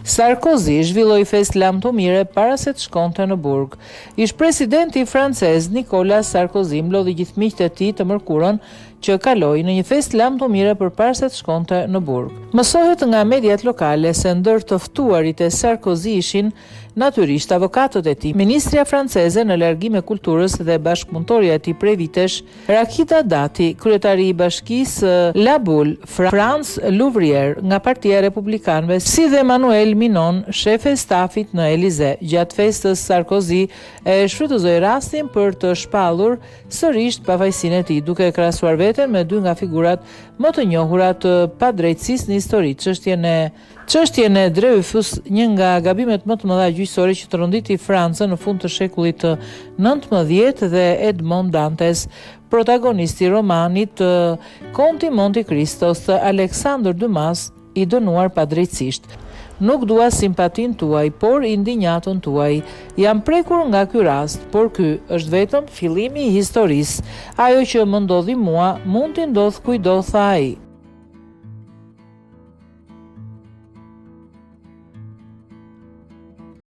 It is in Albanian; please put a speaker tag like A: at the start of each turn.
A: Sarkozy zhvilloi festë lamtomire para se të shkonte në burg. Ish presidenti francez Nicolas Sarkozy mblodhi gjithë miqtë e tij të mërkurën që kaloi në një festë lamtomire përpara se të shkonte në burg. Mësohet nga mediat lokale se ndër të ftuarit e Sarkozy ishin natyrisht avokatët e tij, ministrja franceze në largim e kulturës dhe bashkëpunëtorja e tij prej vitesh, Rakita Dati, kryetari i bashkisë La Boule, Franz Louvrier nga Partia e Republikanëve, si dhe Emmanuel Minon, shefe e stafit në Elize. Gjatë festës Sarkozy e shfrytëzoi rastin për të shpallur sërish pavajsinë e tij, duke krahasuar veten me dy nga figurat më të njohura të padrejtësisë në histori, çështjen e Dreyfus, një nga gabimet më të mëdha gjyqësore që të rënditi Francën në fund të shekullit të 19 dhe Edmond Dantes, protagonisti i romanit Konti Monte Cristos të Alexander Dumas, i dënuar padrejtësisht. Nuk dua simpatin tuaj, por indinjatën tuaj. Jam prekur nga ky rast, por ky është vetëm fillimi i historisë. Ajo që më ndodhi mua, mund t'i ndodh kujdo, tha ai.